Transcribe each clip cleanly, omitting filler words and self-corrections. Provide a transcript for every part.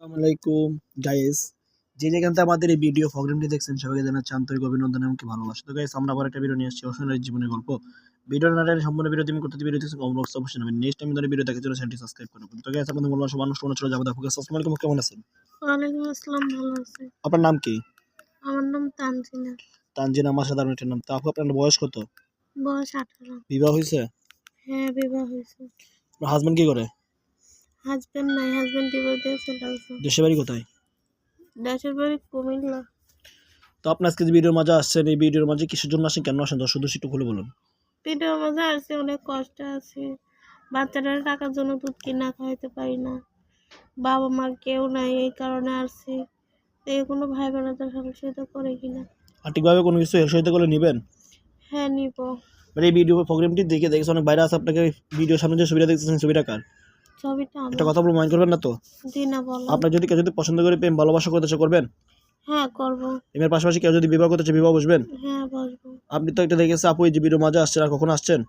আসসালামাইকুম গাইস, যে যেখান থেকে আমাদের এই ভিডিও প্রোগ্রামটি দেখছেন সবাইকে জানাচ্ছি আন্তরিক অভিনন্দন এবং কি ভালোবাসা। তো গাইস, আমরা আবার একটা ভিডিও নিয়ে আসছি অসহায় জীবনের গল্প। ভিডিও না টেনে সম্পূর্ণ ভিডিও তুমি করতে ভিডিও দেখছেন কমেন্ট বক্সে অবশ্যই নেবেন। নেক্সট টাইম ধরে ভিডিও দেখার জন্য চ্যানেলটি সাবস্ক্রাইব করুন। তো গাইস, আপনাদের মূল্যবান সময় নষ্ট চলে যাবো। দেখো গাইস, আসসালামু আলাইকুম, কেমন আছেন? ওয়ালাইকুম আসসালাম, ভালো আছি। আপনার নাম কি? আমার নাম তানজিনা। তানজিনা, আমার সাধারণ একটা নাম। তো আপু, আপনার বয়স কত? বয়স 18। বিবাহ হয়েছে? হ্যাঁ, বিবাহ হয়েছে। আপনার হাজবেন্ড কি করে? হাজবেন্ড নাই, হাজবেন্ড ডিভোর্স দিয়ে চলে গেছে। দেশের বাড়ি কোথায়? দেশের বাড়ি কুমিল্লা। তো আপনি আজকে যে ভিডিওর মাঝে আসছেন, এই ভিডিওর মাঝে কিসের জন্য আসেন, কেন আসেন, দর্শক একটু খুলে বলুন। ভিডিওর মাঝে আসছি, অনেক কষ্ট আছে। বাচ্চারা টাকার জন্য দুধ কিনা খাইতে পারি না, বাবা মা কেউ নাই, এই কারণে আসছি। এই কোনো ভাই বোনেদের সহযোগিতা করে কিনা। সঠিকভাবে কোনো কিছু সহায়তা করলে নেবেন? হ্যাঁ, নিব। মানে এই ভিডিও প্রোগ্রামটি দেখেছে অনেক বাইরে আছে, আপনাকে ভিডিওর সামনে যে ছবিটা দেখতেছেন ছবিটা কার? ছবিটা একটা আমার। কথা বলে মাইন্ড করবেন না তো? জি না, বলো। আপনার যদি কেউ যদি পছন্দ করে প্রেম ভালোবাসা করতে চায়, করবেন? হ্যাঁ, করবো। প্রেমের পাশাপাশি কেউ যদি বিবাহ করতে চায়, বিবাহ বসবেন? হ্যাঁ, বসবো। আপনি তো একটা দেখেছেন আপু, এই যে ভিডিওর মাঝে আসছেন, আর কখন আসছেন?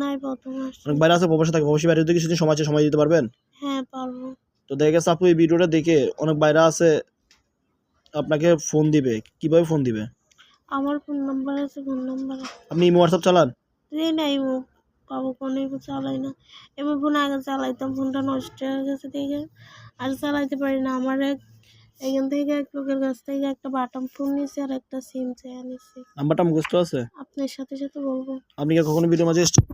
নাই, প্রথম আসছি। অনেক বাইরে আছে, প্রবাসে থাকে, প্রবাসী বাইরে যদি কিছুদিন সময় আছে, সময় দিতে পারবেন? হ্যাঁ, পারবো। তো দেখে গেছে আপু, এই ভিডিওটা দেখে অনেক বাইরে আছে, আপনাকে ফোন দিবে। কিভাবে ফোন দিবে? আমার ফোন নাম্বার আছে, ফোন নাম্বারে। আপনি ইমো হোয়াটসঅ্যাপ চালান? নাই, পাবো কোনো চালাই না। এবার ফোন আগে চালাইতাম, ফোনটা নষ্ট হয়ে গেছে দেখে আর চালাইতে পারি না। আমার এখান থেকে এক লোকের কাছ থেকে একটা বাটন ফোন নিয়েছি আর একটা সিম চেয়ে নিয়েছি। নাম্বারটা মুখস্থ আছে? আপনার সাথে সাথে বলবো। আপনি কি কখনো ভিডিওর মাঝে এসেছেন?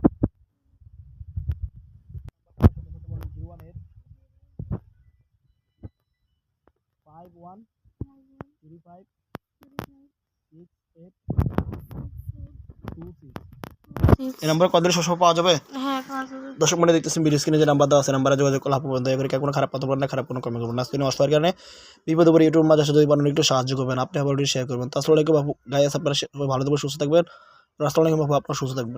51356826। এই নাম্বার কত সবসময় পাওয়া যাবে? হ্যাঁ, পাওয়া যাবে। দর্শক মনে দেখতেছেন ভিডিও স্ক্রিনে যে নাম্বার দেওয়া আছে, নাম্বারে যোগাযোগ করলে আপু দয়া করে কোনো খারাপ কথা বলবেন না, খারাপ কোনো কমেন্ট করবেন না। আজকে অসহায়ের কারণে বিপদে পড়ে ইউটিউব মাঝে যদি বানানো একটু সাহায্য করবেন, আপনি আবার শেয়ার করবেন। তাছাড়া বাবু গাইস, আপনারা সবাই ভালো থাকবেন, সুস্থ থাকবেন। আসসালামু আলাইকুম আপু, আপনারা সুস্থ থাকবেন।